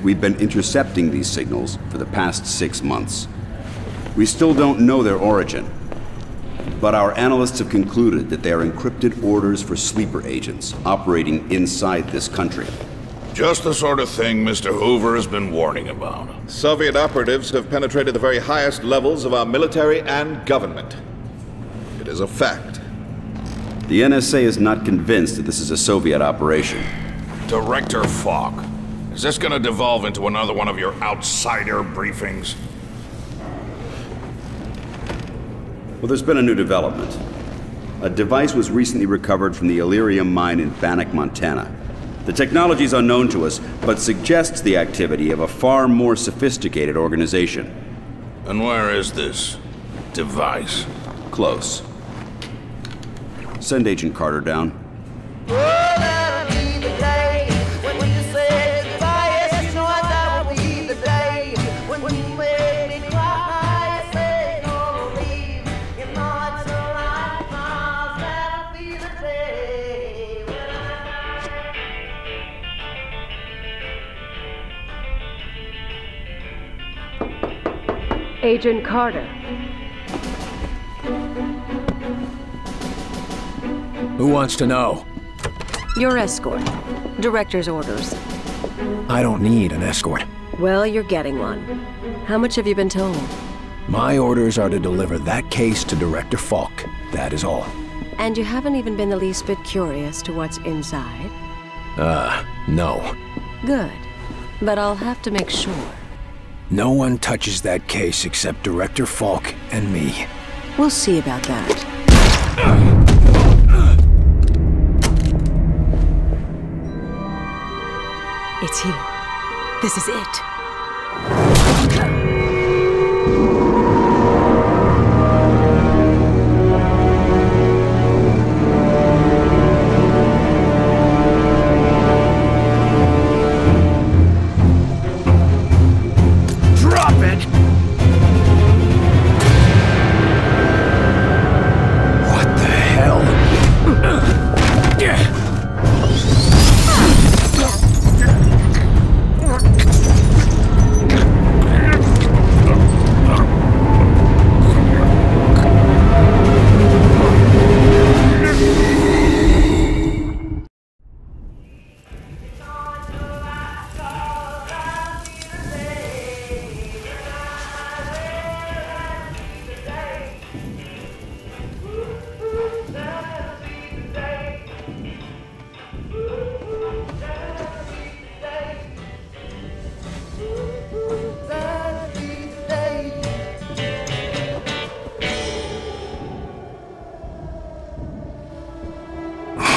we've been intercepting these signals for the past 6 months. We still don't know their origin, but our analysts have concluded that they are encrypted orders for sleeper agents operating inside this country. Just the sort of thing Mr. Hoover has been warning about. Soviet operatives have penetrated the very highest levels of our military and government. It is a fact. The NSA is not convinced that this is a Soviet operation. Director Falk, is this gonna devolve into another one of your outsider briefings? Well, there's been a new development. A device was recently recovered from the Illyrium mine in Bannock, Montana. The technology is unknown to us, but suggests the activity of a far more sophisticated organization. And where is this device? Close. Send Agent Carter down. Agent Carter. Who wants to know? Your escort. Director's orders. I don't need an escort. Well, you're getting one. How much have you been told? My orders are to deliver that case to Director Falk. That is all. And you haven't even been the least bit curious to what's inside? No. Good. But I'll have to make sure. No one touches that case except Director Falk and me. We'll see about that. It's here. This is it.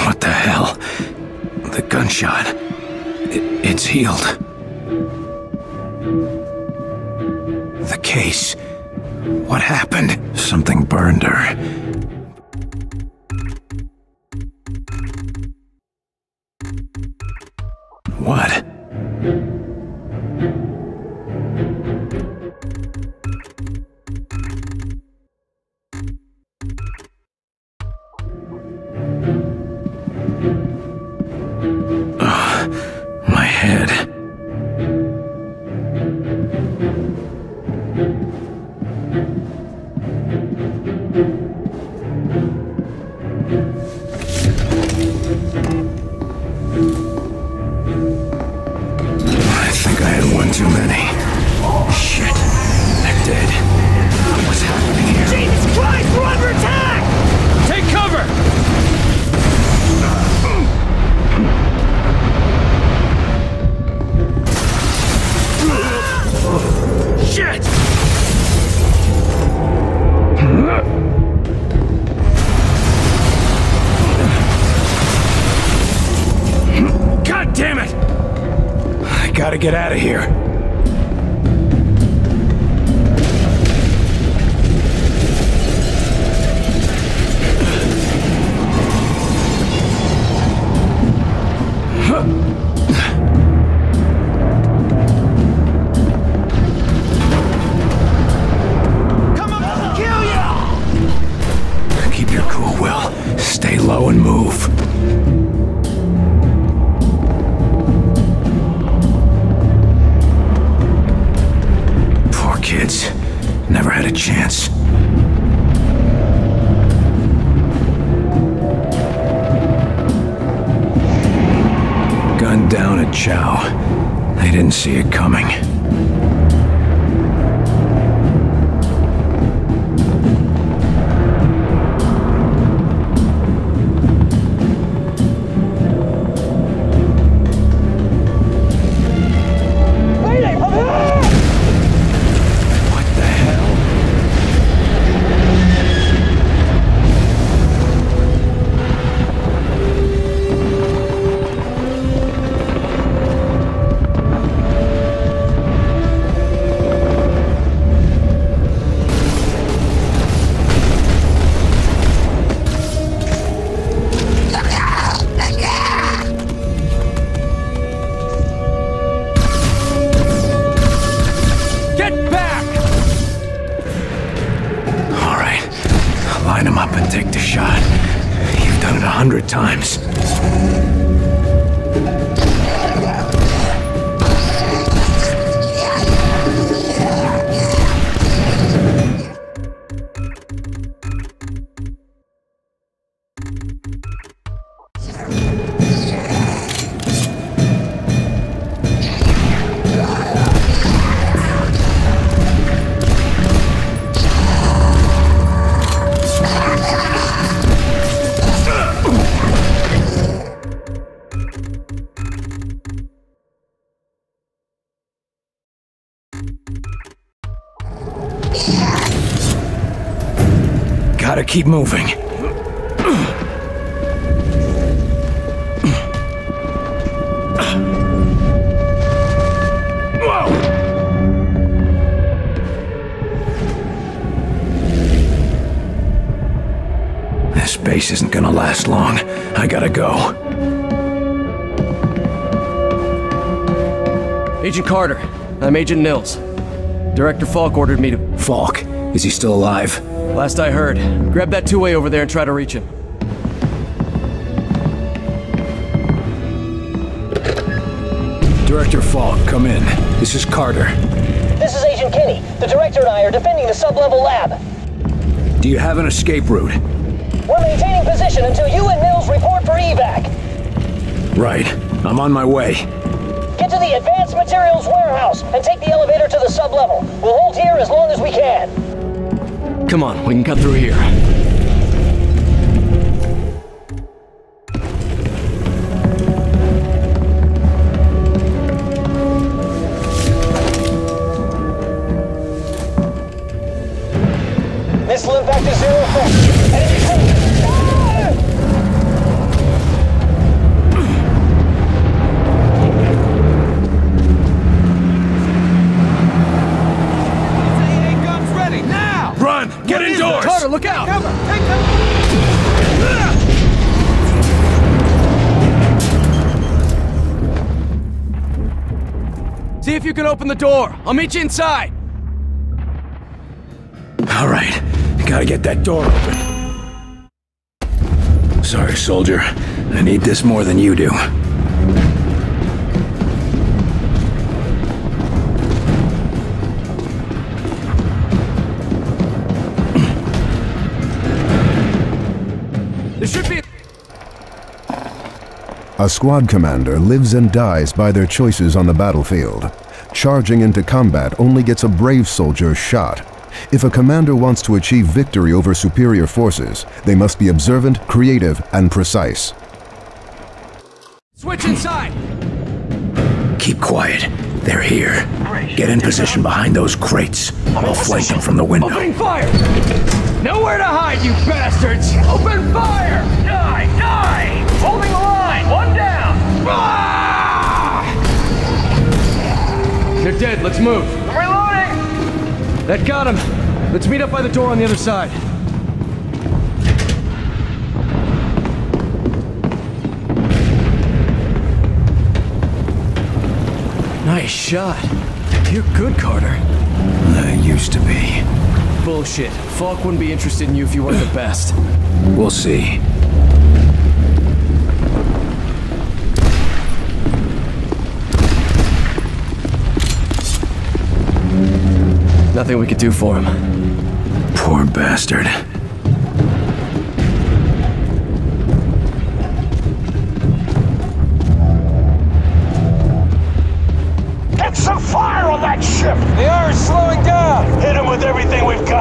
What the hell? The gunshot. It's healed. The case. What happened? Something burned her. What? My head. I think I had one too many. Shit. They're dead. What's happening here? Jesus Christ! We're under attack! Take cover! Shit! God damn it! I gotta get out of here. Keep your cool, Will. Stay low and move. how. They didn't see it coming. Take the shot. You've done it 100 times. Gotta keep moving. Whoa! This base isn't gonna last long. I gotta go. Agent Carter, I'm Agent Nils. Director Falk ordered me to... Falk? Is he still alive? Last I heard. Grab that two-way over there and try to reach him. Director Falk, come in. This is Carter. This is Agent Kinney. The Director and I are defending the sub-level lab. Do you have an escape route? We're maintaining position until you and Nils report for evac. Right. I'm on my way. Get to the Advanced Materials Warehouse and take the elevator to the sub-level. We'll hold here as long as we can. Come on, we can cut through here. Missile impact is 0 effect. Enemy coming. Get indoors! Carter, look out! Take cover! See if you can open the door. I'll meet you inside. All right. Gotta get that door open. Sorry, soldier. I need this more than you do. A squad commander lives and dies by their choices on the battlefield. Charging into combat only gets a brave soldier shot. If a commander wants to achieve victory over superior forces, they must be observant, creative, and precise. Switch inside! Keep quiet. They're here. Get in position behind those crates. I'll flank them from the window. Opening fire! Nowhere to hide, you bastards! Open fire! Die! Die! Holding the line! One down! Ah! They're dead, let's move. I'm reloading! That got him. Let's meet up by the door on the other side. Nice shot. You're good, Carter. I used to be. Bullshit. Falk wouldn't be interested in you if you weren't the best. We'll see. Nothing we could do for him. Poor bastard.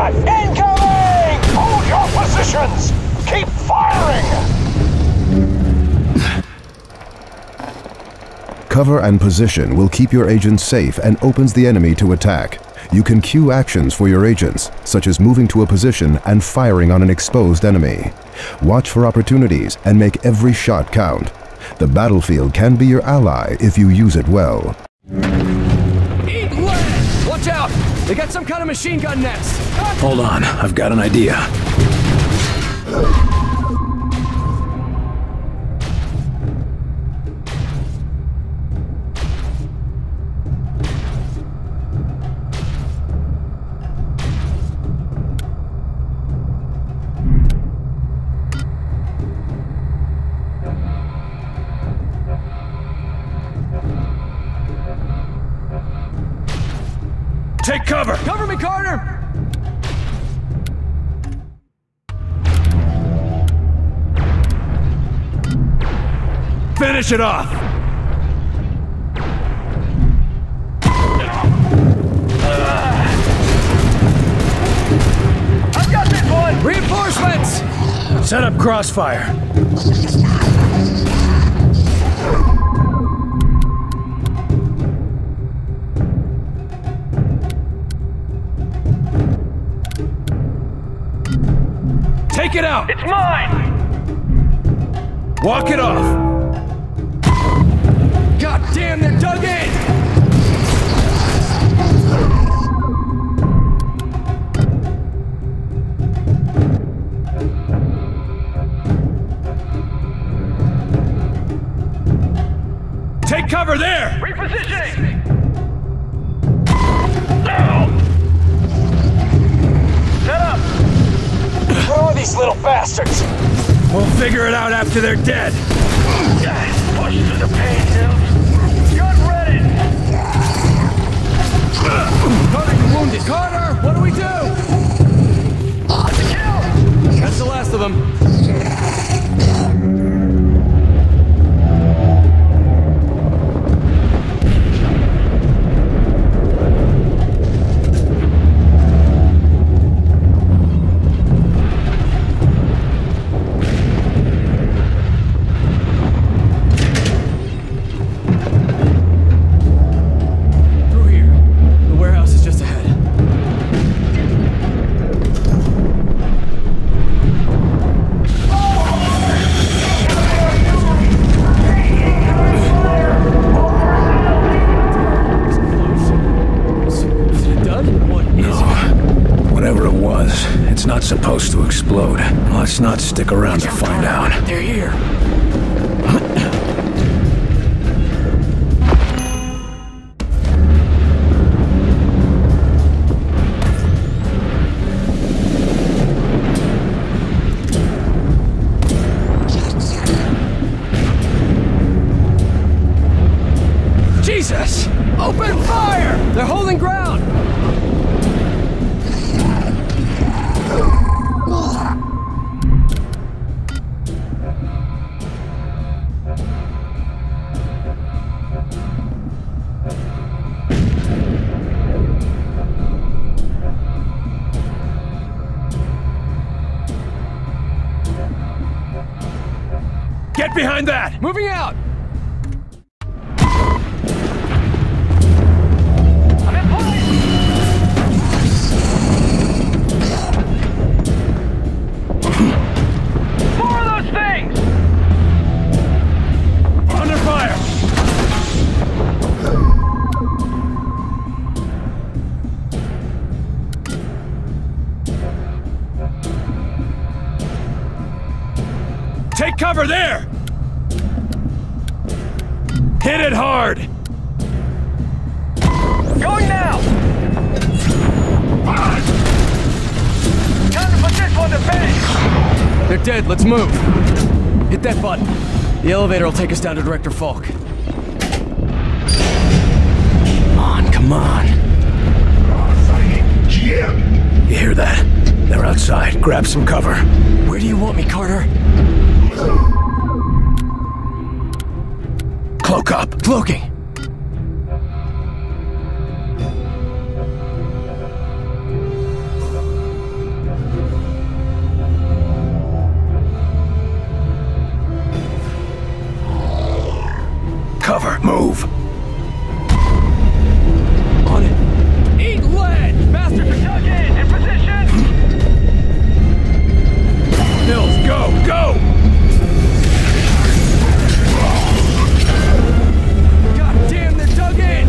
shot! Incoming! Hold your positions! Keep firing! Cover and position will keep your agents safe and opens the enemy to attack. You can cue actions for your agents, such as moving to a position and firing on an exposed enemy. Watch for opportunities and make every shot count. The battlefield can be your ally if you use it well. Eat lead! Watch out! They got some kind of machine gun next! Hold on, I've got an idea. Take cover! Cover me, Carter! Finish it off! I've got this one! Reinforcements! Set up crossfire. Take it out! It's mine! Walk it off! God damn, they're dug in! Take cover there! Repositioning! Set up! Where are these little bastards? We'll figure it out after they're dead. Push through the pain, dude. Gun ready! Carter, you're wounded! Carter, what do we do? Kill! That's the last of them. Supposed to explode. Let's not stick around to find out. They're here. Jesus! Open fire! They're holding ground! Get behind that! Moving out! I'm in place! More of those things! Under fire! Take cover there! Hit it hard! Going now! Time to put this one to bed! They're dead, let's move. Hit that button. The elevator will take us down to Director Falk. Come on. You hear that? They're outside. Grab some cover. Where do you want me, Carter? Cloak up. Cloaking. Go! Go! God damn, they're dug in!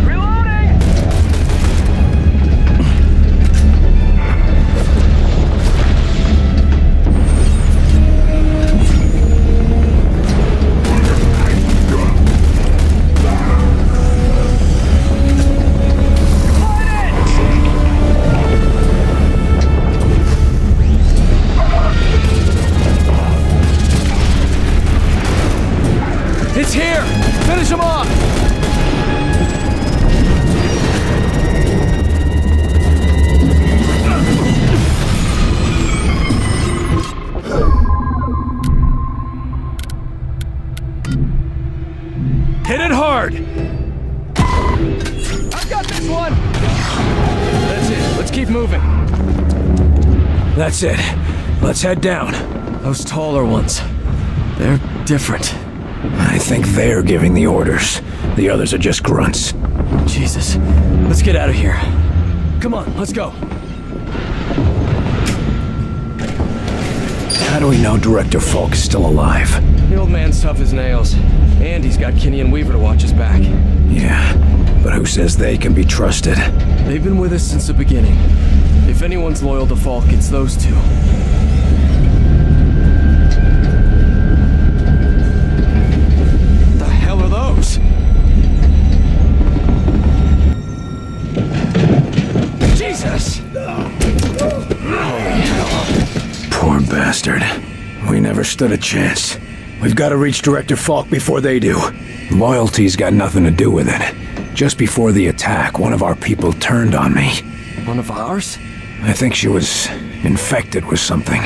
Reloading! It's here! Finish him off! Hit it hard! I've got this one! That's it. Let's keep moving. That's it. Let's head down. Those taller ones. They're different. I think they're giving the orders. The others are just grunts. Jesus. Let's get out of here. Come on, let's go. How do we know Director Falk is still alive? The old man's tough as nails. And he's got Kinney and Weaver to watch his back. Yeah, but who says they can be trusted? They've been with us since the beginning. If anyone's loyal to Falk, it's those two. The hell are those? Jesus! Holy hell. Poor bastard. We never stood a chance. We've got to reach Director Falk before they do. Loyalty's got nothing to do with it. Just before the attack, one of our people turned on me. One of ours? I think she was infected with something.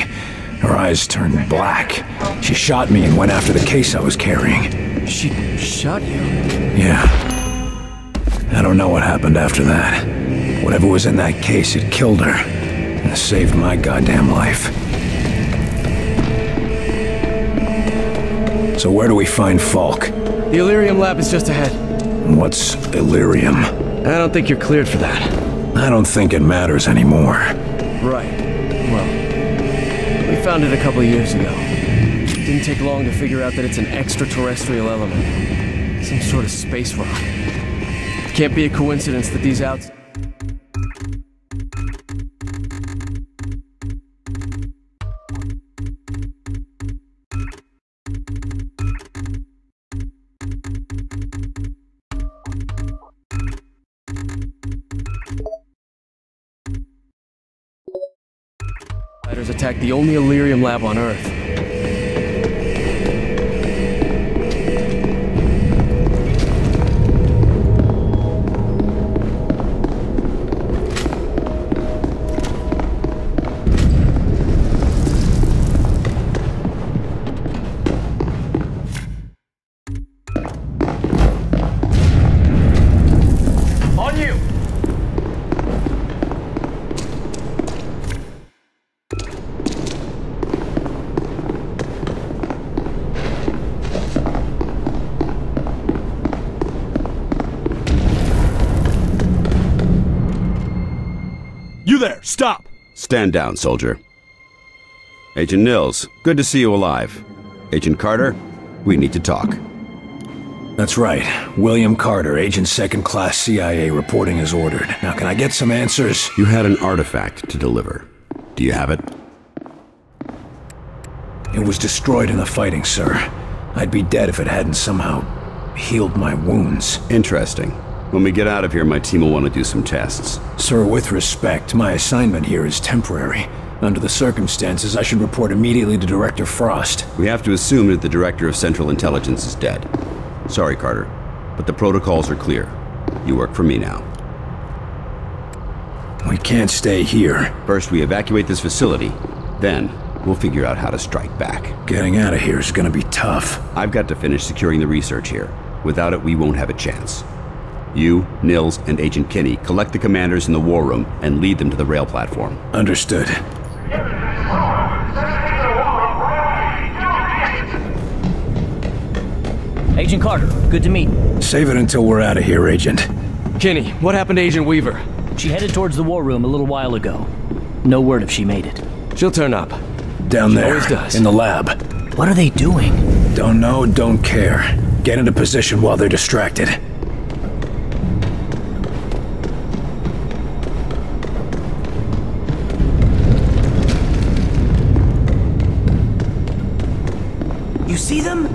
Her eyes turned black. She shot me and went after the case I was carrying. She shot you? Yeah. I don't know what happened after that. Whatever was in that case, it killed her. And it saved my goddamn life. So where do we find Falk? The Ellyrium lab is just ahead. What's Ellyrium? I don't think you're cleared for that. I don't think it matters anymore. Right. Well, we found it a couple of years ago. Didn't take long to figure out that it's an extraterrestrial element. Some sort of space rock. Can't be a coincidence that these outs... Fighters attacked the only Ellyrium lab on Earth. On you! You there! Stop! Stand down, soldier. Agent Nils, good to see you alive. Agent Carter, we need to talk. That's right. William Carter, Agent Second Class CIA, reporting as ordered. Now, can I get some answers? You had an artifact to deliver. Do you have it? It was destroyed in the fighting, sir. I'd be dead if it hadn't somehow healed my wounds. Interesting. When we get out of here, my team will want to do some tests. Sir, with respect, my assignment here is temporary. Under the circumstances, I should report immediately to Director Frost. We have to assume that the Director of Central Intelligence is dead. Sorry, Carter, but the protocols are clear. You work for me now. We can't stay here. First, we evacuate this facility. Then, we'll figure out how to strike back. Getting out of here is gonna be tough. I've got to finish securing the research here. Without it, we won't have a chance. You, Nils, and Agent Kinney collect the commanders in the war room and lead them to the rail platform. Understood. Agent Carter, good to meet. Save it until we're out of here, Agent. Kinney, what happened to Agent Weaver? She headed towards the war room a little while ago. No word if she made it. She'll turn up. Down She there, always does. in the lab. What are they doing? Don't know, don't care. Get into position while they're distracted. You see them?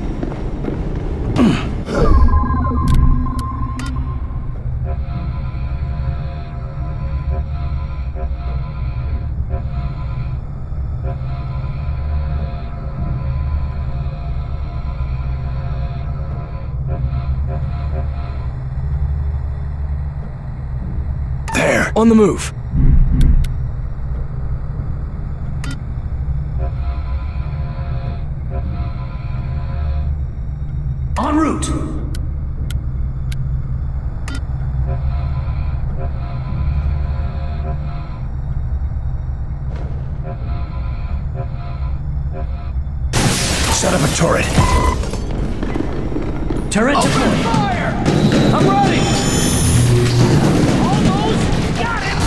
There, on the move. En route! Set up a turret. Turret deployed. Fire! I'm ready! Almost got it!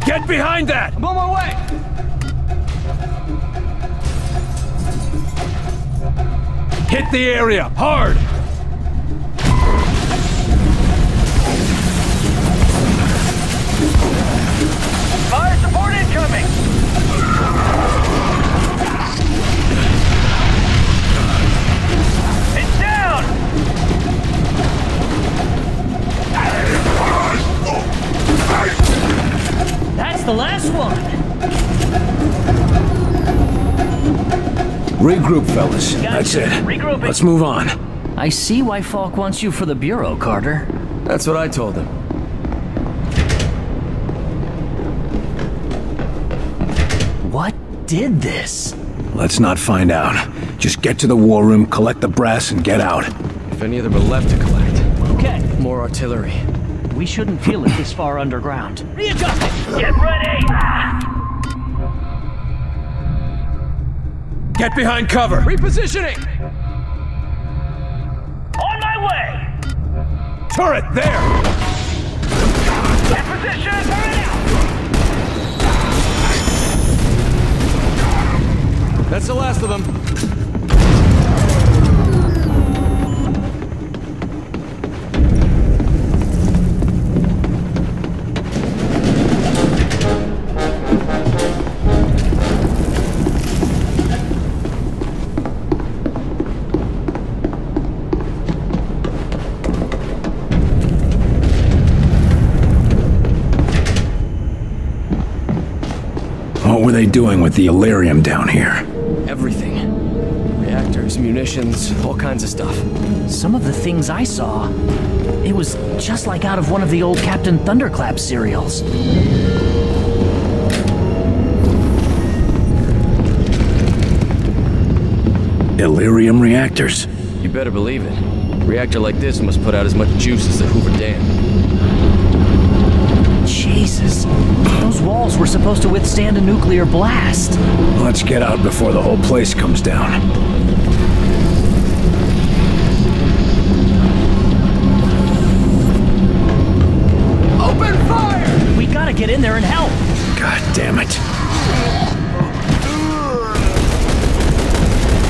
Get behind that! I'm on my way! Hit the area, hard! Fire support incoming! It's down! That's the last one! Regroup, fellas. That's it. Regrouping. Let's move on. I see why Falk wants you for the Bureau, Carter. That's what I told him. What did this? Let's not find out. Just get to the war room, collect the brass, and get out. If any of them are left to collect. Okay, More artillery. we shouldn't feel it this far underground. Readjusting! Get ready! Get behind cover! Repositioning! On my way! Turret, there! In position! Hurry up! That's the last of them. What were they doing with the Illyrium down here? Everything. Reactors, munitions, all kinds of stuff. Some of the things I saw, it was just like out of one of the old Captain Thunderclap serials. Illyrium reactors? You better believe it. A reactor like this must put out as much juice as the Hoover Dam. Jesus, those walls were supposed to withstand a nuclear blast. Let's get out before the whole place comes down. Open fire! We gotta get in there and help. God damn it.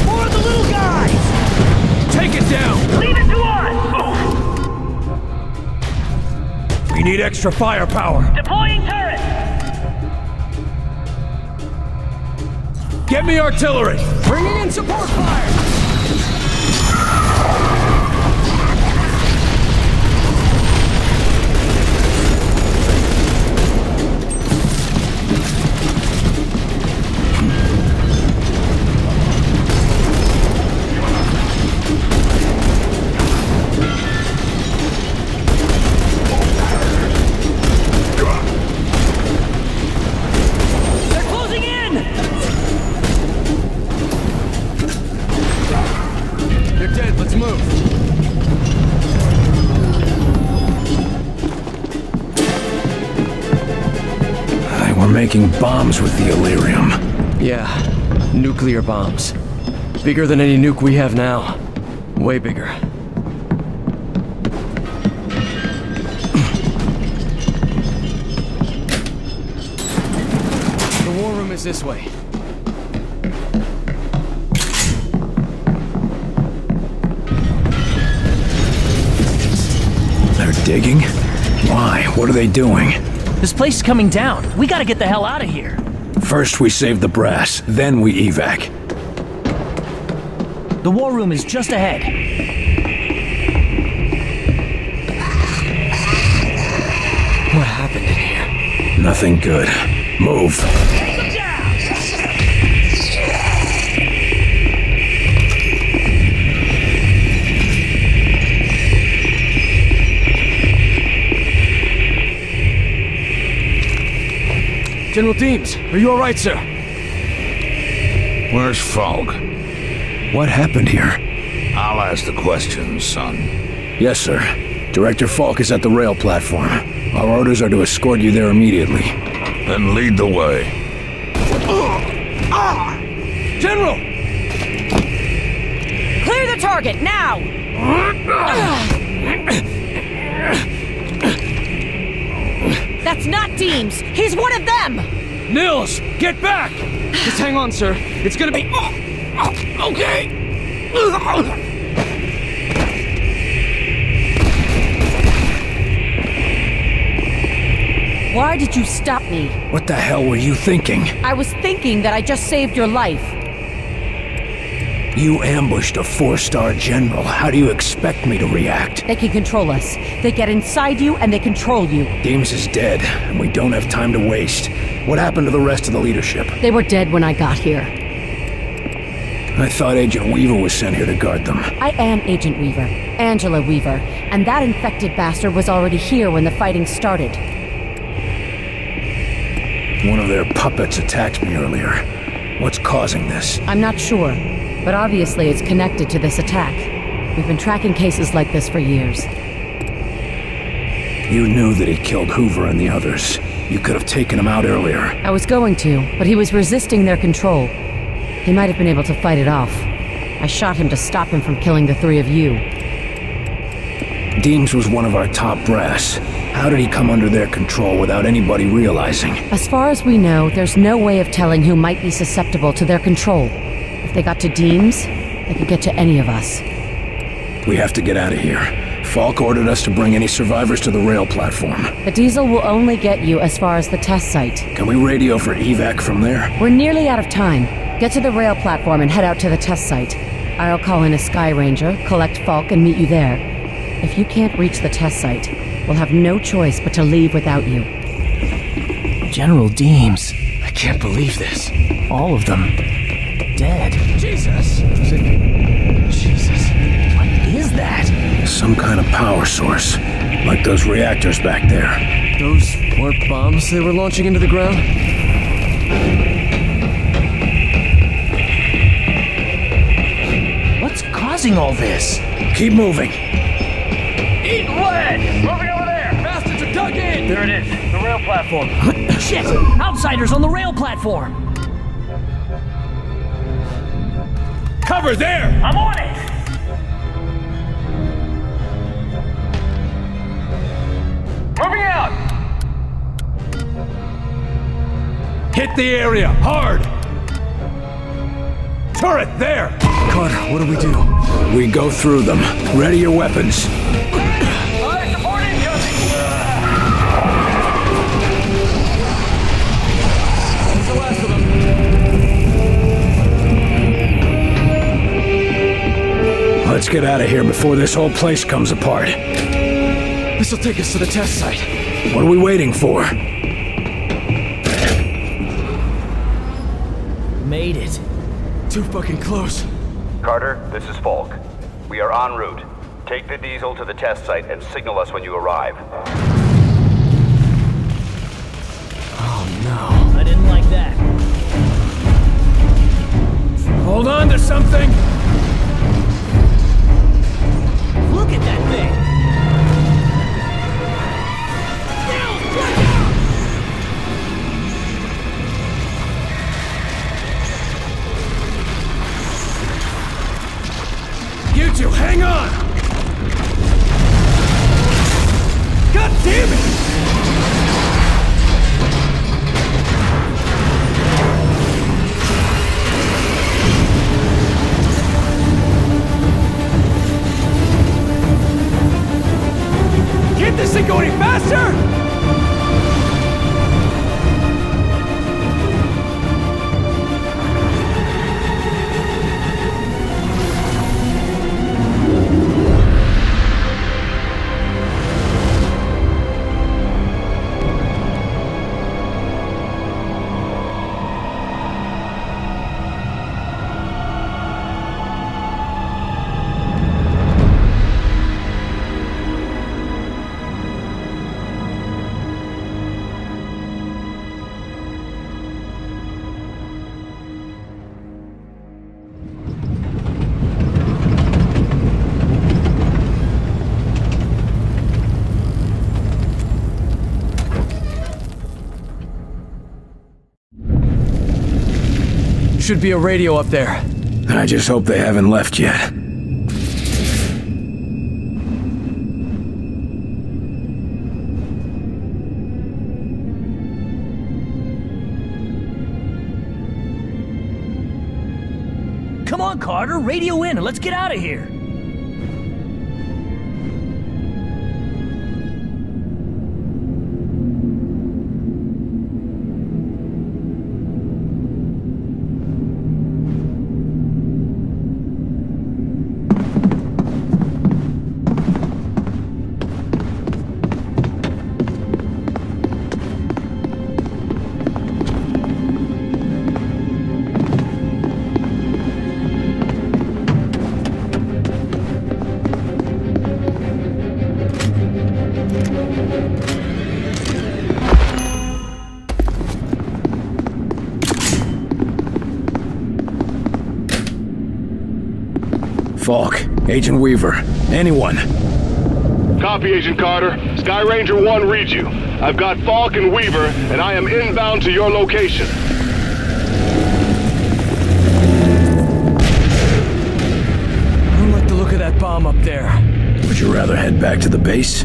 More of the little guys! Take it down! Leave it to us! We need extra firepower. Deploying turret! Get me artillery! Bringing in support fire! They're closing in! They're dead, let's move. making bombs with the Illyrium. Yeah, nuclear bombs. Bigger than any nuke we have now. Way bigger. The war room is this way. They're digging? Why? What are they doing? This place is coming down. We gotta get the hell out of here. First we save the brass, then we evac. The war room is just ahead. What happened in here? Nothing good. Move. General Deems, are you alright, sir? Where's Falk? What happened here? I'll ask the questions, son. Yes, sir. Director Falk is at the rail platform. Our orders are to escort you there immediately. Then lead the way. General! Clear the target, now! That's not Deems! He's one of them! Nils, get back! Just hang on, sir. It's gonna be... Okay! Why did you stop me? What the hell were you thinking? I was thinking that I just saved your life. You ambushed a 4-star general. How do you expect me to react? They can control us. They get inside you and they control you. Deems is dead, and we don't have time to waste. What happened to the rest of the leadership? They were dead when I got here. I thought Agent Weaver was sent here to guard them. I am Agent Weaver, Angela Weaver, and that infected bastard was already here when the fighting started. One of their puppets attacked me earlier. What's causing this? I'm not sure, but obviously it's connected to this attack. We've been tracking cases like this for years. You knew that he killed Hoover and the others. You could have taken him out earlier. I was going to, but he was resisting their control. He might have been able to fight it off. I shot him to stop him from killing the 3 of you. Deems was one of our top brass. How did he come under their control without anybody realizing? As far as we know, there's no way of telling who might be susceptible to their control. If they got to Deems, they could get to any of us. We have to get out of here. Falk ordered us to bring any survivors to the rail platform. The diesel will only get you as far as the test site. Can we radio for evac from there? We're nearly out of time. Get to the rail platform and head out to the test site. I'll call in a Sky Ranger, collect Falk, and meet you there. If you can't reach the test site, we'll have no choice but to leave without you. General Deems. I can't believe this. All of them. Dead. Jesus! Jesus. What is that? Some kind of power source. Like those reactors back there. Those weren't bombs they were launching into the ground? What's causing all this? Keep moving. Eat lead! Moving over there! Bastards are dug in! There it is. The rail platform. Shit! Outsiders on the rail platform! Cover there! I'm on it! Moving out! Hit the area, hard! Turret, there! Carter, what do we do? We go through them. Ready your weapons. Fire support incoming! That's the last of them. Let's get out of here before this whole place comes apart. This'll take us to the test site. What are we waiting for? Made it. Too fucking close. Carter, this is Falk. We are en route. Take the diesel to the test site and signal us when you arrive. Oh no. I didn't like that. Hold on to something! Look at that thing! You two, hang on! God damn it! Can't this thing go any faster? Should be a radio up there. I just hope they haven't left yet. Come on, Carter, radio in and let's get out of here. Falk, Agent Weaver, anyone. Copy, Agent Carter. Sky Ranger 1 reads you. I've got Falk and Weaver, and I am inbound to your location. I don't like the look of that bomb up there. Would you rather head back to the base?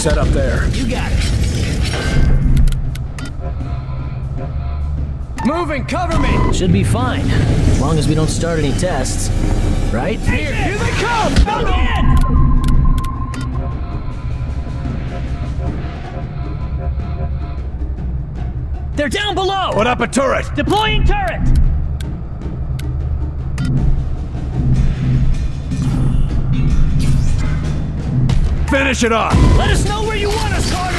Set up there. You got it. Moving, cover me! Should be fine, as long as we don't start any tests. Right? Here they come! Found in! They're down below! Put up a turret! Deploying turret! Finish it off! Let us know where you want us, Carter!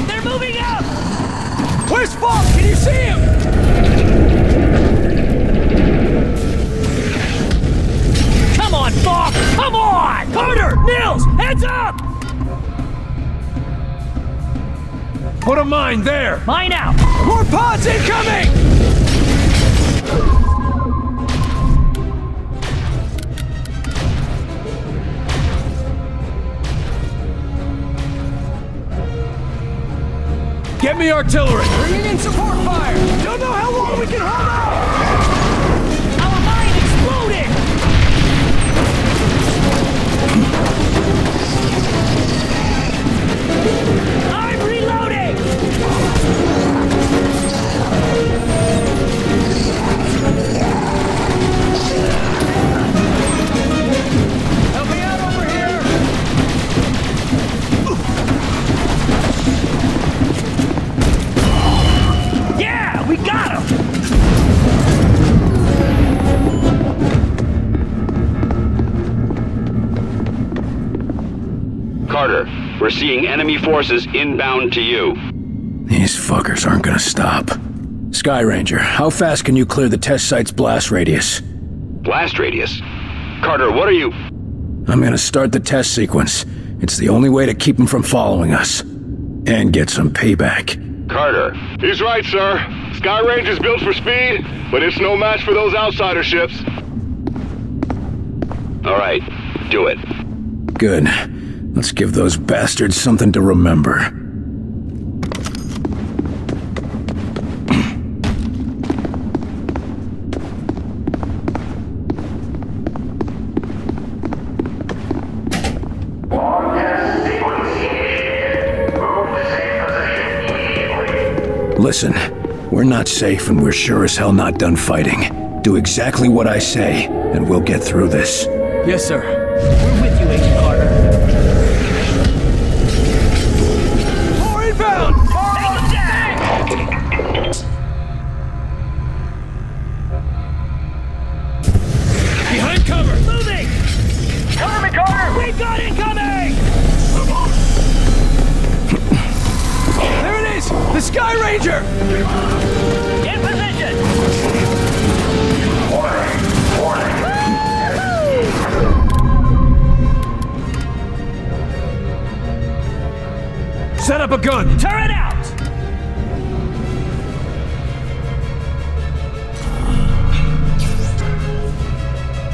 They're moving up! Where's Falk? Can you see him? Come on, Falk! Come on! Carter! Nils! Heads up! Put a mine there! Mine out! More pods incoming! Get me artillery! Bringing in support fire! Don't know how long we can hold out! Our mine exploded! I'm reloading! Help me out over here! Yeah, we got him! Carter, we're seeing enemy forces inbound to you. These fuckers aren't gonna stop. Sky Ranger, how fast can you clear the test site's blast radius? Blast radius? Carter, what are you... I'm gonna start the test sequence. It's the only way to keep them from following us. And get some payback. Carter. He's right, sir. Sky Ranger's built for speed, but it's no match for those outsider ships. All right, do it. Good. Let's give those bastards something to remember. Listen, we're not safe and we're sure as hell not done fighting. Do exactly what I say, and we'll get through this. Yes, sir. We're with you, Agent Carter. More inbound! Behind cover! Moving! Cover me, Carter! We've got incoming! There it is! The Sky Ranger! In position! Set up a gun! Turret out!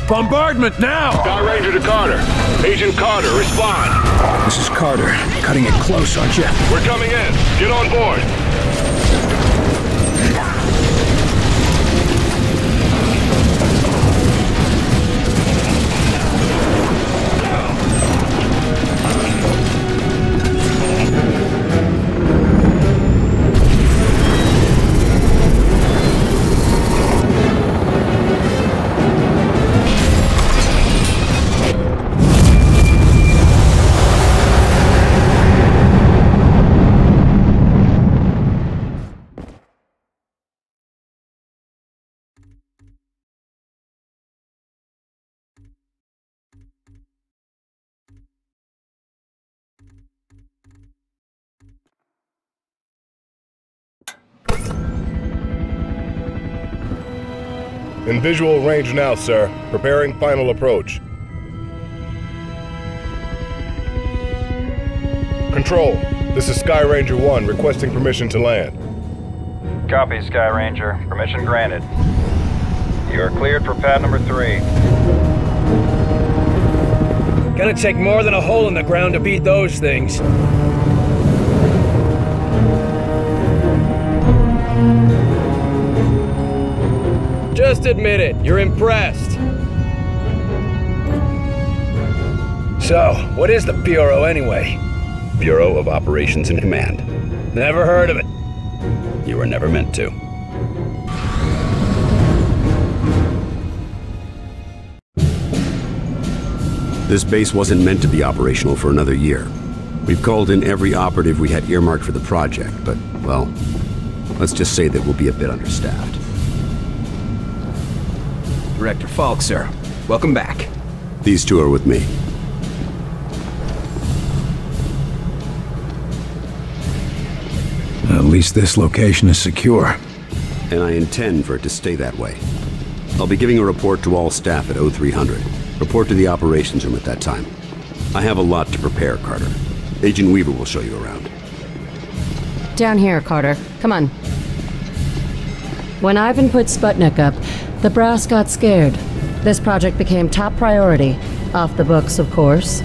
Bombardment now! Sky Ranger to Carter. Agent Carter, respond. This is Carter. Cutting it close, aren't you? We're coming in. Get on board. In visual range now, sir. Preparing final approach. Control, this is Sky Ranger 1 requesting permission to land. Copy, Sky Ranger. Permission granted. You are cleared for pad number 3. Gonna take more than a hole in the ground to beat those things. Just admit it, you're impressed. So, what is the Bureau anyway? Bureau of Operations and Command. Never heard of it. You were never meant to. This base wasn't meant to be operational for another year. We've called in every operative we had earmarked for the project, but, well, let's just say that we'll be a bit understaffed. Director Falk, sir. Welcome back. These two are with me. At least this location is secure. And I intend for it to stay that way. I'll be giving a report to all staff at 0300. Report to the operations room at that time. I have a lot to prepare, Carter. Agent Weaver will show you around. Down here, Carter. Come on. When Ivan put Sputnik up, the brass got scared. This project became top priority. Off the books, of course.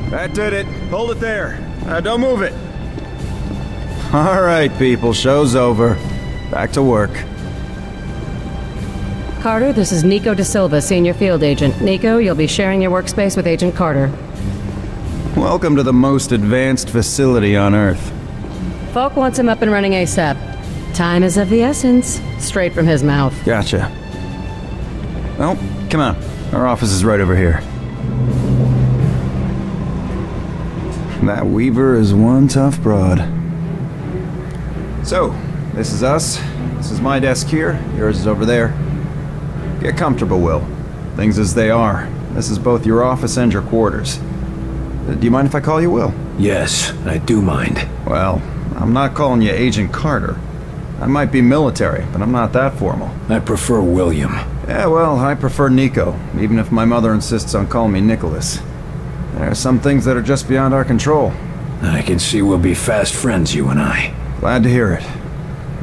That did it. Hold it there. Don't move it. All right, people. Show's over. Back to work. Carter, this is Nico Da Silva, Senior Field Agent. Nico, you'll be sharing your workspace with Agent Carter. Welcome to the most advanced facility on Earth. Falk wants him up and running ASAP. Time is of the essence. Straight from his mouth. Gotcha. Well, come on. Our office is right over here. That Weaver is one tough broad. So, this is us. This is my desk here. Yours is over there. Get comfortable, Will. Things as they are. This is both your office and your quarters. Do you mind if I call you Will? Yes, I do mind. Well, I'm not calling you Agent Carter. I might be military, but I'm not that formal. I prefer William. Yeah, well, I prefer Nico, even if my mother insists on calling me Nicholas. There are some things that are just beyond our control. I can see we'll be fast friends, you and I. Glad to hear it.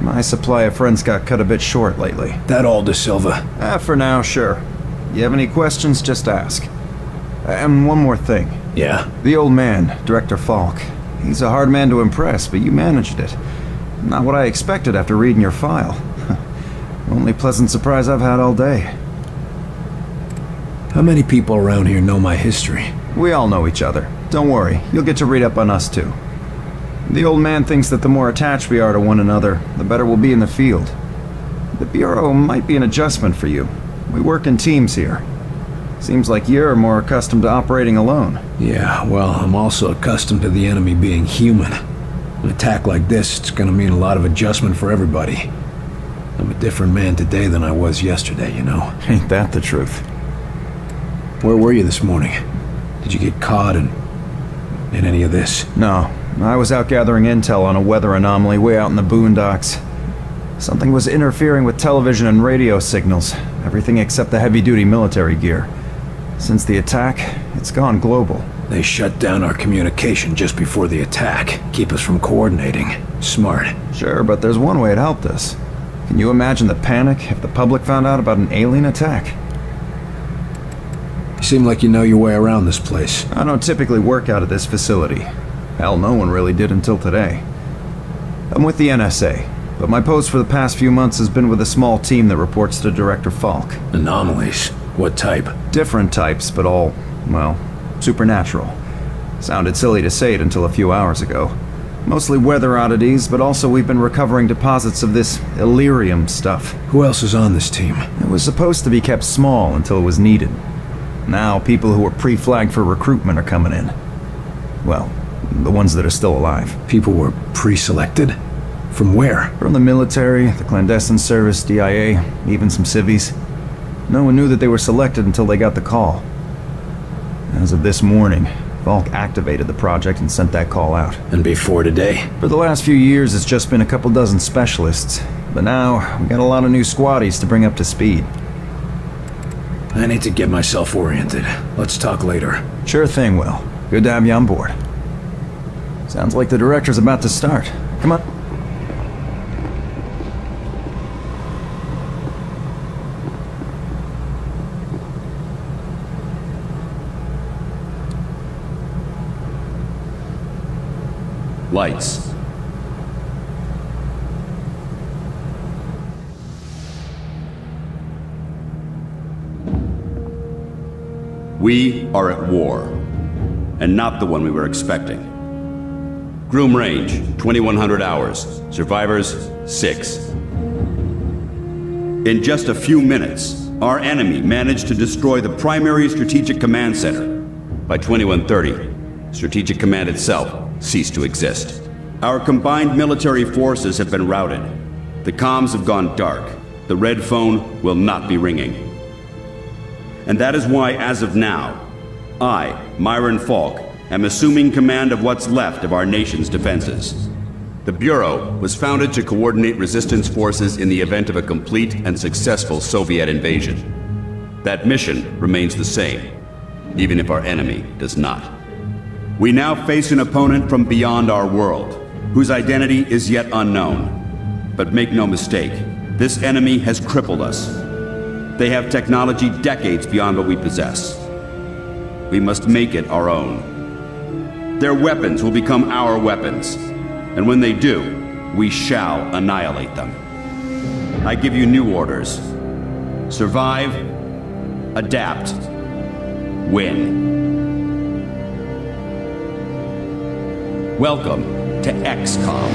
My supply of friends got cut a bit short lately. That all, De Silva? For now, sure. You have any questions, just ask. And one more thing. Yeah? The old man, Director Falk. He's a hard man to impress, but you managed it. Not what I expected after reading your file. Only pleasant surprise I've had all day. How many people around here know my history? We all know each other. Don't worry, you'll get to read up on us too. The old man thinks that the more attached we are to one another, the better we'll be in the field. The Bureau might be an adjustment for you. We work in teams here. Seems like you're more accustomed to operating alone. Yeah, well, I'm also accustomed to the enemy being human. An attack like this, it's gonna mean a lot of adjustment for everybody. I'm a different man today than I was yesterday, you know? Ain't that the truth? Where were you this morning? Did you get caught in any of this? No. I was out gathering intel on a weather anomaly way out in the boondocks. Something was interfering with television and radio signals, everything except the heavy-duty military gear. Since the attack, it's gone global. They shut down our communication just before the attack, keep us from coordinating. Smart. Sure, but there's one way it helped us. Can you imagine the panic if the public found out about an alien attack? You seem like you know your way around this place. I don't typically work out of this facility. Hell, no one really did until today. I'm with the NSA, but my post for the past few months has been with a small team that reports to Director Falk. Anomalies? What type? Different types, but all, well, supernatural. Sounded silly to say it until a few hours ago. Mostly weather oddities, but also we've been recovering deposits of this Elerium stuff. Who else is on this team? It was supposed to be kept small until it was needed. Now, people who were pre-flagged for recruitment are coming in. Well, the ones that are still alive. People were pre-selected? From where? From the military, the clandestine service, DIA, even some civvies. No one knew that they were selected until they got the call. As of this morning, Falk activated the project and sent that call out. And before today? For the last few years, it's just been a couple dozen specialists. But now, we got a lot of new squaddies to bring up to speed. I need to get myself oriented. Let's talk later. Sure thing, Will. Good to have you on board. Sounds like the director's about to start. Come on. Lights. We are at war, and not the one we were expecting. Groom range, 2100 hours. Survivors, 6. In just a few minutes, our enemy managed to destroy the primary Strategic Command Center. By 2130, Strategic Command itself ceased to exist. Our combined military forces have been routed. The comms have gone dark. The red phone will not be ringing. And that is why, as of now, I, Myron Falk, am assuming command of what's left of our nation's defenses. The Bureau was founded to coordinate resistance forces in the event of a complete and successful Soviet invasion. That mission remains the same, even if our enemy does not. We now face an opponent from beyond our world, whose identity is yet unknown. But make no mistake, this enemy has crippled us. They have technology decades beyond what we possess. We must make it our own. Their weapons will become our weapons, and when they do, we shall annihilate them. I give you new orders. Survive, adapt, win. Welcome to XCOM.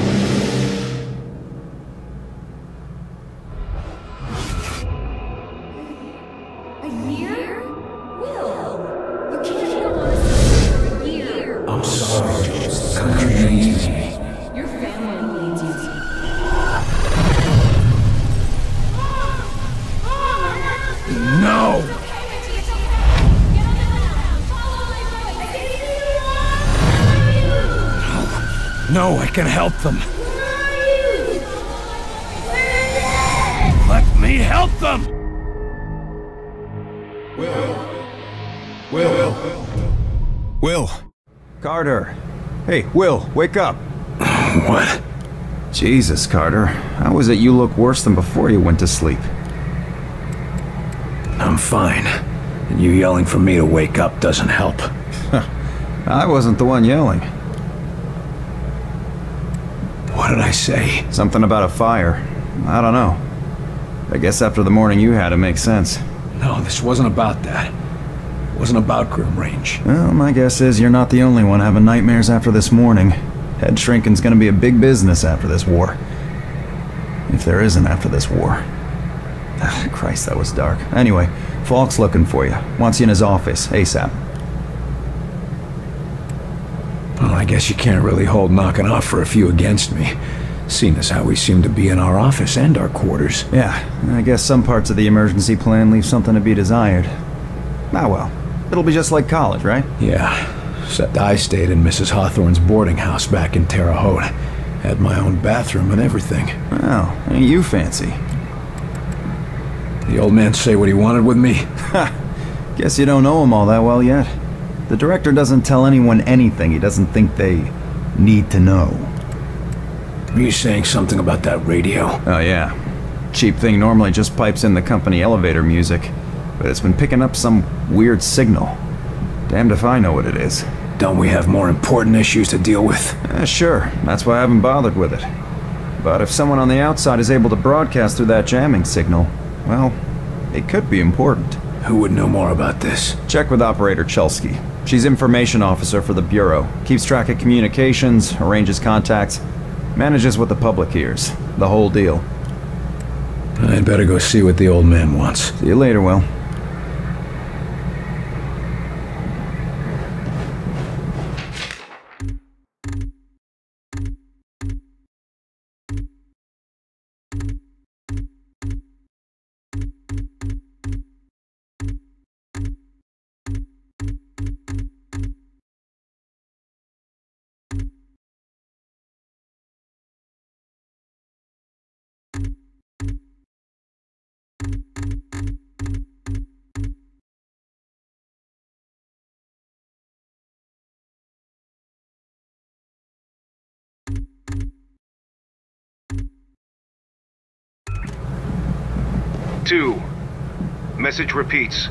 I'm sorry, the country needs me. Your family needs you. No! No, I can help them. Let me help them! Will. Carter. Hey, Will, wake up. What? Jesus, Carter. How is it you look worse than before you went to sleep? I'm fine. And you yelling for me to wake up doesn't help. I wasn't the one yelling. What did I say? Something about a fire. I don't know. I guess after the morning you had, it makes sense. No, this wasn't about that. It wasn't about Grim Range. Well, my guess is you're not the only one having nightmares after this morning. Head shrinking's gonna be a big business after this war. If there isn't after this war. Christ, that was dark. Anyway, Falk's looking for you. Wants you in his office, ASAP. Well, I guess you can't really hold knocking off for a few against me, seeing as how we seem to be in our office and our quarters. Yeah, I guess some parts of the emergency plan leave something to be desired. Ah well, it'll be just like college, right? Yeah, except I stayed in Mrs. Hawthorne's boarding house back in Terre Haute. Had my own bathroom and everything. Well, ain't you fancy? The old man say what he wanted with me? Ha! Guess you don't know him all that well yet. The director doesn't tell anyone anything he doesn't think they need to know. Are you saying something about that radio? Oh yeah. Cheap thing normally just pipes in the company elevator music, but it's been picking up some weird signal. Damned if I know what it is. Don't we have more important issues to deal with? Sure, that's why I haven't bothered with it. But if someone on the outside is able to broadcast through that jamming signal, well, it could be important. Who would know more about this? Check with Operator Chelsky. She's information officer for the Bureau. Keeps track of communications, arranges contacts, manages what the public hears. The whole deal. I'd better go see what the old man wants. See you later, Will. Two. Message repeats.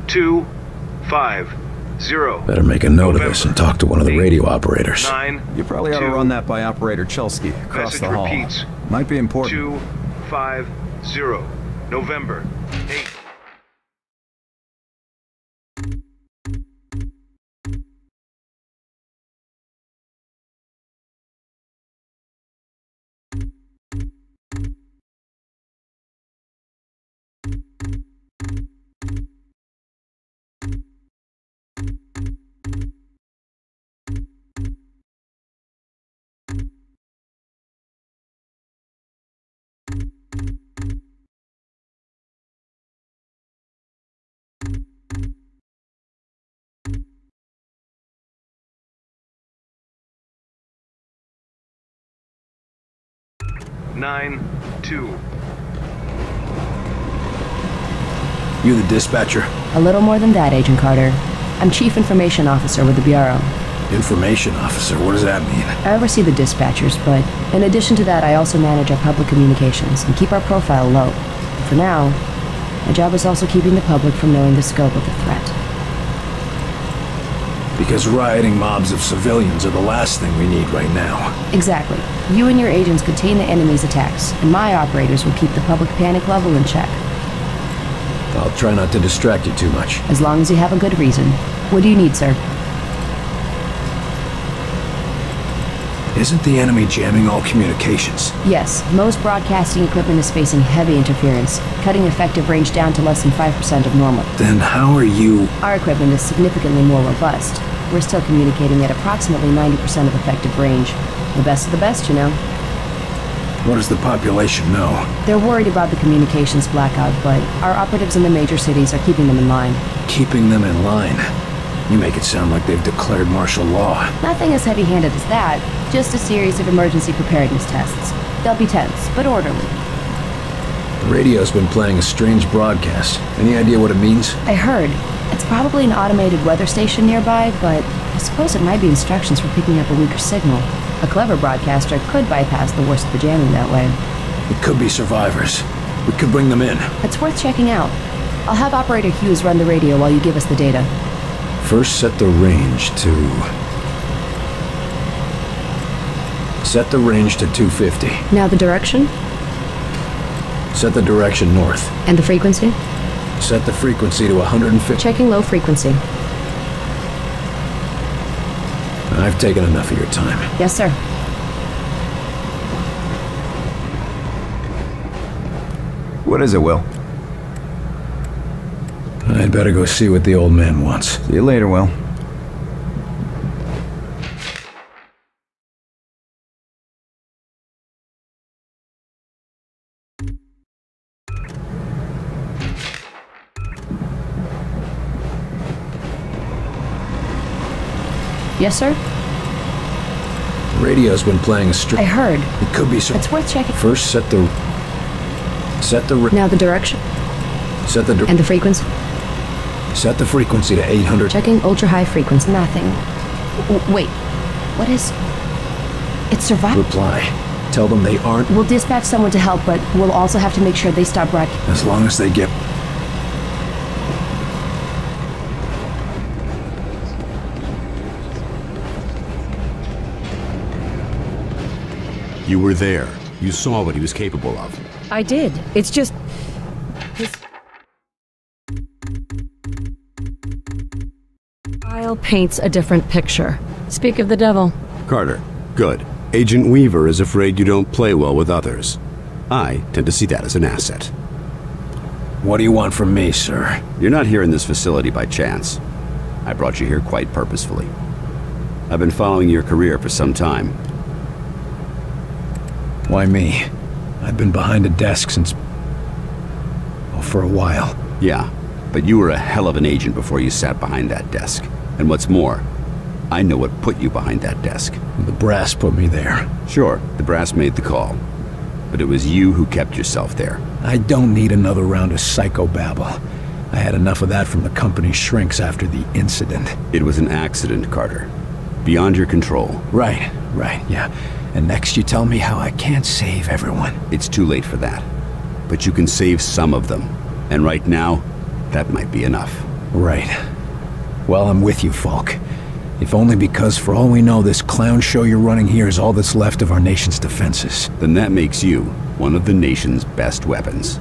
250. Better make a note of this and talk to one of the radio operators. 9. You probably ought to run that by Operator Chelsky across Message the hall. repeats. Might be important. 250. November 8. Nine, 2. You the dispatcher? A little more than that, Agent Carter. I'm Chief Information Officer with the Bureau. Information officer? What does that mean? I oversee the dispatchers, but in addition to that, I also manage our public communications and keep our profile low. For now, my job is also keeping the public from knowing the scope of the threat. Because rioting mobs of civilians are the last thing we need right now. Exactly. You and your agents contain the enemy's attacks, and my operators will keep the public panic level in check. I'll try not to distract you too much. As long as you have a good reason. What do you need, sir? Isn't the enemy jamming all communications? Yes, most broadcasting equipment is facing heavy interference, cutting effective range down to less than 5% of normal. Then how are you... Our equipment is significantly more robust. We're still communicating at approximately 90% of effective range. The best of the best, you know. What does the population know? They're worried about the communications blackout, but our operatives in the major cities are keeping them in line. Keeping them in line? You make it sound like they've declared martial law. Nothing as heavy-handed as that. Just a series of emergency preparedness tests. They'll be tense, but orderly. The radio's been playing a strange broadcast. Any idea what it means? I heard. It's probably an automated weather station nearby, but I suppose it might be instructions for picking up a weaker signal. A clever broadcaster could bypass the worst of the jamming that way. It could be survivors. We could bring them in. It's worth checking out. I'll have Operator Hughes run the radio while you give us the data. First, set the range to 250. Now the direction? Set the direction north. And the frequency? Set the frequency to 150. Checking low frequency. I've taken enough of your time. Yes, sir. What is it, Will? I'd better go see what the old man wants. See you later, Will. Yes, sir? The radio's been playing a I heard. It could be It's worth checking. First, set the Now the direction? And the frequency? Set the frequency to 800. Checking ultra-high frequency. Nothing. Wait. What is... It's survival. Reply. Tell them they aren't... We'll dispatch someone to help, but we'll also have to make sure they stop broadcasting. As long as they get... You were there. You saw what he was capable of. I did. It's just... File paints a different picture. Speak of the devil. Carter, good. Agent Weaver is afraid you don't play well with others. I tend to see that as an asset. What do you want from me, sir? You're not here in this facility by chance. I brought you here quite purposefully. I've been following your career for some time. Why me? I've been behind a desk since... well, for a while. Yeah, but you were a hell of an agent before you sat behind that desk. And what's more, I know what put you behind that desk. The brass put me there. Sure, the brass made the call. But it was you who kept yourself there. I don't need another round of psychobabble. I had enough of that from the company's shrinks after the incident. It was an accident, Carter. Beyond your control. Right, yeah. And next you tell me how I can't save everyone. It's too late for that. But you can save some of them. And right now, that might be enough. Right. Well, I'm with you, Falk. If only because, for all we know, this clown show you're running here is all that's left of our nation's defenses. Then that makes you one of the nation's best weapons.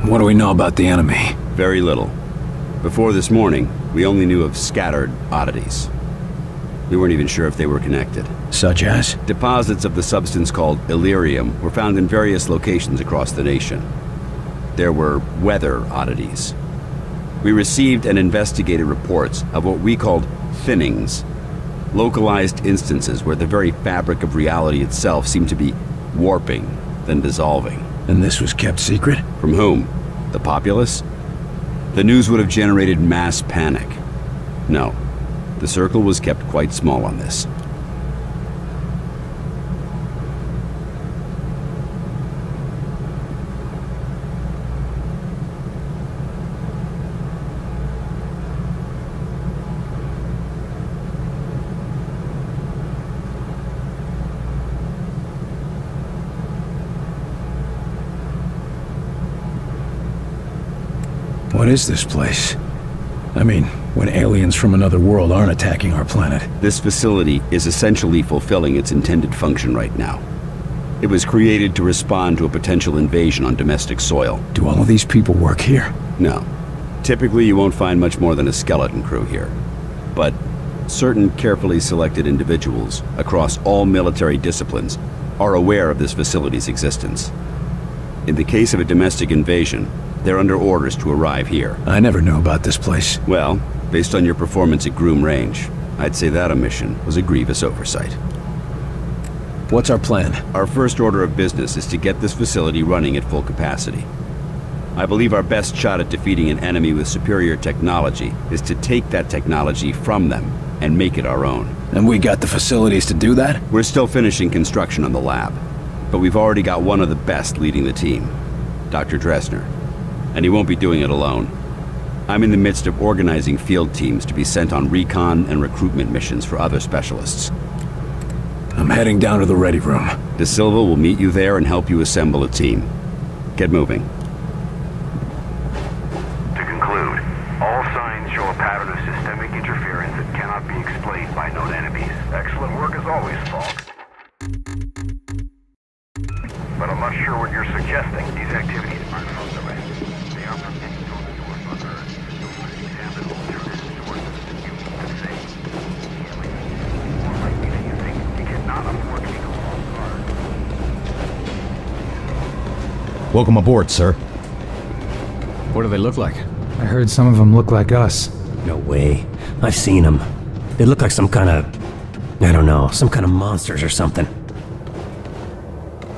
What do we know about the enemy? Very little. Before this morning, we only knew of scattered oddities. We weren't even sure if they were connected. Such as? Deposits of the substance called Illyrium were found in various locations across the nation. There were weather oddities. We received and investigated reports of what we called thinnings, localized instances where the very fabric of reality itself seemed to be warping, then dissolving. And this was kept secret? From whom? The populace? The news would have generated mass panic. No, the circle was kept quite small on this. What is this place? I mean, when aliens from another world aren't attacking our planet. This facility is essentially fulfilling its intended function right now. It was created to respond to a potential invasion on domestic soil. Do all of these people work here? No. Typically, you won't find much more than a skeleton crew here. But certain carefully selected individuals across all military disciplines are aware of this facility's existence. In the case of a domestic invasion, they're under orders to arrive here. I never knew about this place. Well, based on your performance at Groom Range, I'd say that omission was a grievous oversight. What's our plan? Our first order of business is to get this facility running at full capacity. I believe our best shot at defeating an enemy with superior technology is to take that technology from them and make it our own. And we got the facilities to do that? We're still finishing construction on the lab, but we've already got one of the best leading the team, Dr. Dressner. And he won't be doing it alone. I'm in the midst of organizing field teams to be sent on recon and recruitment missions for other specialists. I'm heading down to the ready room. De Silva will meet you there and help you assemble a team. Get moving. To conclude, all signs show a pattern of systemic interference that cannot be explained by known enemies. Excellent work as always, Falk. But I'm not sure what you're suggesting. These activities aren't from the rest. They are from any known source on Earth. So let's examine alternative sources that you need to say. More likely than you think. We cannot afford to be caught off guard. Welcome aboard, sir. What do they look like? I heard some of them look like us. No way. I've seen them. They look like some kind of... I don't know, some kind of monsters or something.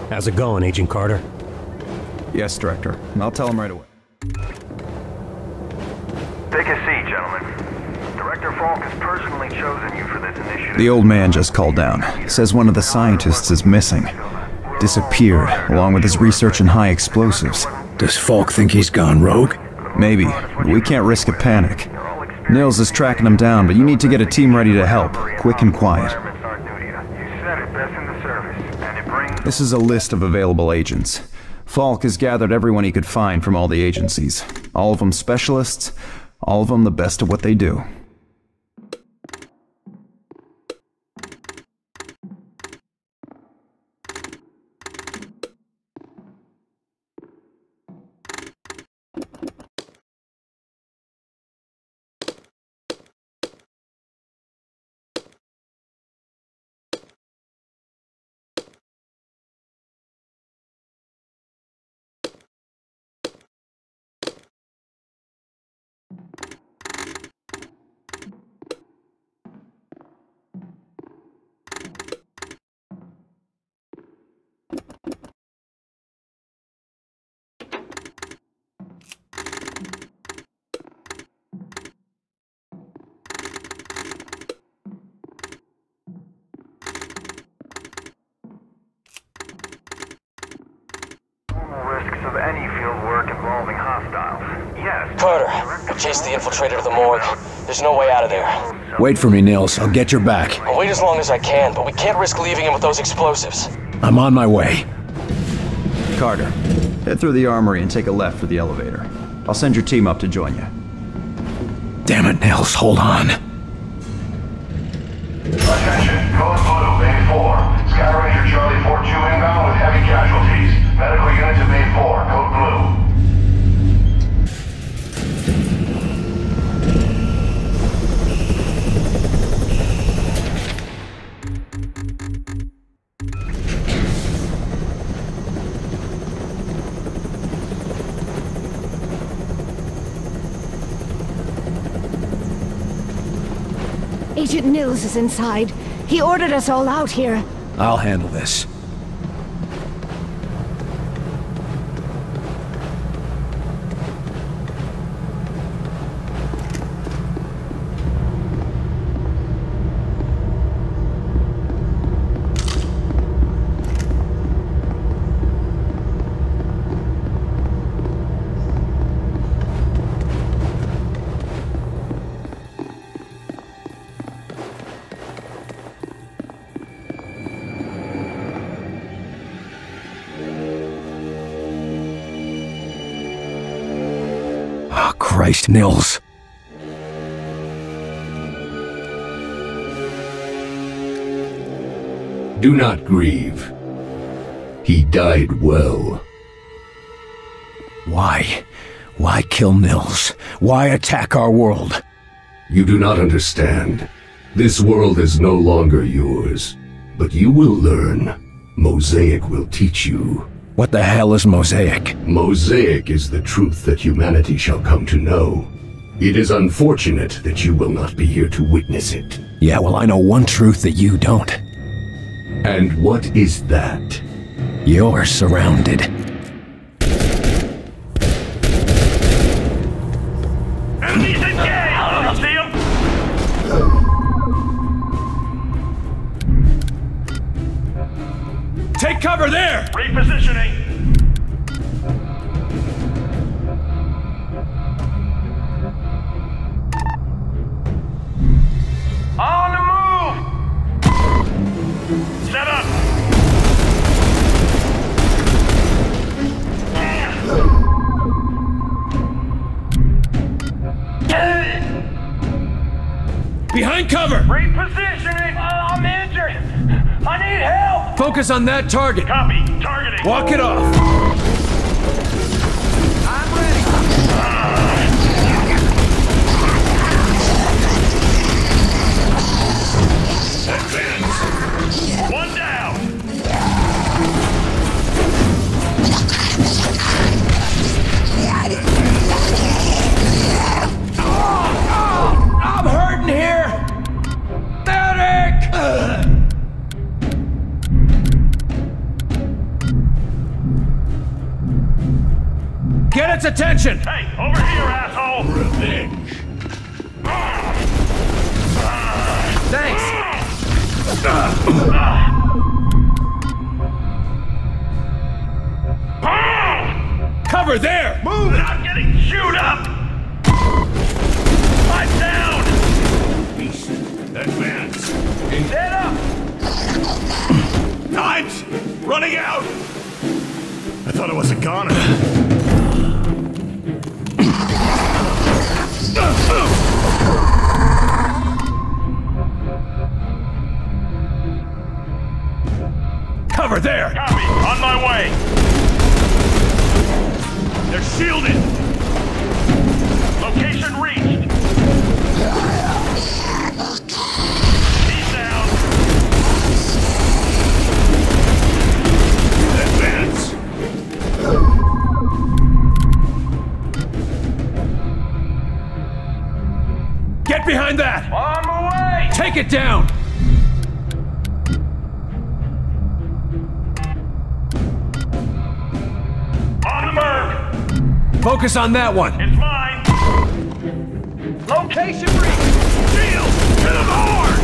How's it going, Agent Carter? Yes, Director. I'll tell him right away. Take a seat, gentlemen. Director Falk has personally chosen you for this initiative. The old man just called down. Says one of the scientists is missing. Disappeared, along with his research in high explosives. Does Falk think he's gone rogue? Maybe, but we can't risk a panic. Nils is tracking him down, but you need to get a team ready to help, quick and quiet. This is a list of available agents. Falk has gathered everyone he could find from all the agencies. All of them specialists, all of them the best at what they do. Of any field work involving hostiles. Yes. Carter, I chased the infiltrator to the morgue. There's no way out of there. Wait for me, Nils. I'll get your back. I'll wait as long as I can, but we can't risk leaving him with those explosives. I'm on my way. Carter, head through the armory and take a left for the elevator. I'll send your team up to join you. Damn it, Nils. Hold on. Attention, Code Blue, Bay 4. Sky Ranger Charlie 4-2 inbound with heavy casualties. Medical unit to Bay 4, Code Blue. Agent Nils is inside. He ordered us all out here. I'll handle this. Christ, Nils. Do not grieve. He died well. Why? Why kill Nils? Why attack our world? You do not understand. This world is no longer yours. But you will learn. Mosaic will teach you. What the hell is Mosaic? Mosaic is the truth that humanity shall come to know. It is unfortunate that you will not be here to witness it. Yeah, well, I know one truth that you don't. And what is that? You're surrounded. Enemies engaged! See him? Take cover there! Repositioning! Focus on that target. Copy. Targeting. Walk it off. I'm ready. Advance. One down. I'm hurting here. Medic! Get its attention! Hey, over here, asshole! Revenge. Thanks! Cover there! Move! I'm getting chewed up! I'm down! East. Advance. Stand up! Time's running out! I thought it was a goner. Cover there! Copy. On my way. They're shielded. Location reached. He's down. Advance. Get behind that! On my way. Take it down! On the mark. Focus on that one! It's mine. Location reached. Shield to the board.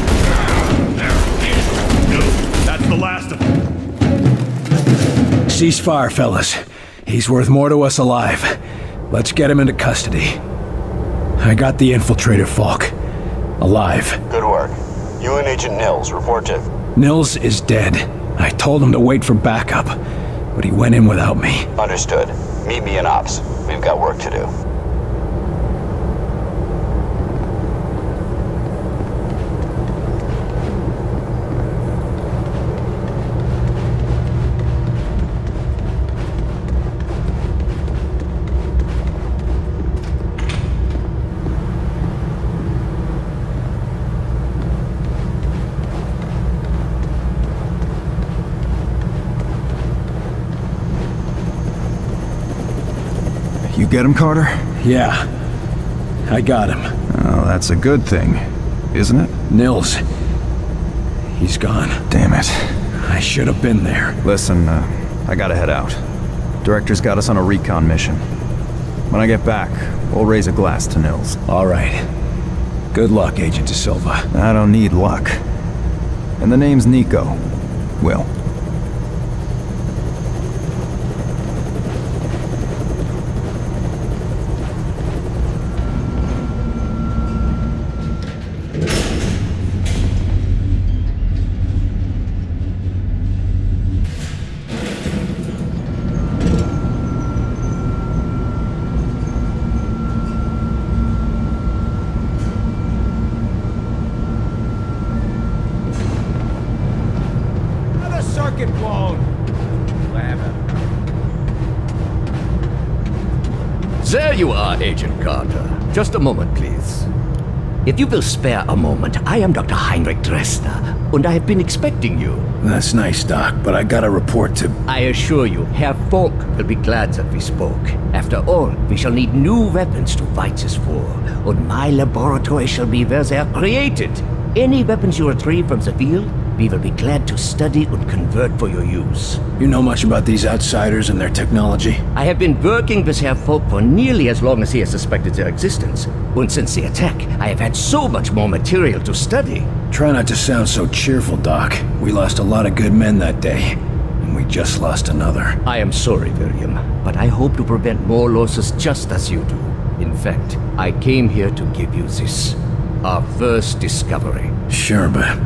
There is no. That's the last of them. Ceasefire, fellas. He's worth more to us alive. Let's get him into custody. I got the infiltrator, Falk. Alive. Good work. You and Agent Nils, report to... Nils is dead. I told him to wait for backup, but he went in without me. Understood. Meet me in Ops. We've got work to do. You get him, Carter? Yeah. I got him. Oh, that's a good thing, isn't it? Nils. He's gone. Damn it. I should have been there. Listen, I gotta head out. Director's got us on a recon mission. When I get back, we'll raise a glass to Nils. All right. Good luck, Agent De Silva. I don't need luck. And the name's Nico. Will. Circuit blown. There you are, Agent Carter. Just a moment, please. If you will spare a moment, I am Dr. Heinrich Dresner, and I have been expecting you. That's nice, Doc, but I got a report to... I assure you, Herr Falk will be glad that we spoke. After all, we shall need new weapons to fight this war, and my laboratory shall be where they are created. Any weapons you retrieve from the field, we will be glad to study and convert for your use. You know much about these outsiders and their technology? I have been working with Herr Falk for nearly as long as he has suspected their existence. And since the attack, I have had so much more material to study. Try not to sound so cheerful, Doc. We lost a lot of good men that day, and we just lost another. I am sorry, William, but I hope to prevent more losses just as you do. In fact, I came here to give you this. Our first discovery. Sure, but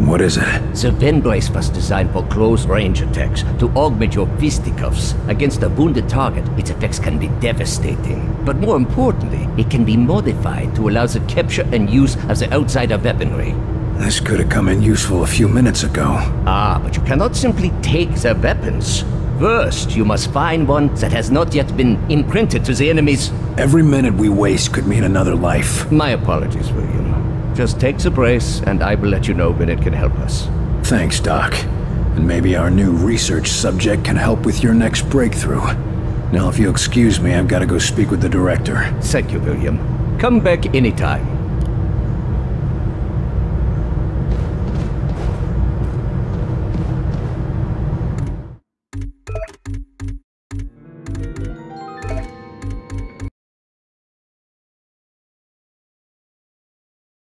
what is it? The Venbrace was designed for close-range attacks to augment your fisticuffs. Against a wounded target, its effects can be devastating. But more importantly, it can be modified to allow the capture and use of the outsider weaponry. This could have come in useful a few minutes ago. Ah, but you cannot simply take their weapons. First, you must find one that has not yet been imprinted to the enemies. Every minute we waste could mean another life. My apologies, William. Just take the brace, and I will let you know when it can help us. Thanks, Doc. And maybe our new research subject can help with your next breakthrough. Now, if you'll excuse me, I've got to go speak with the director. Thank you, William. Come back anytime.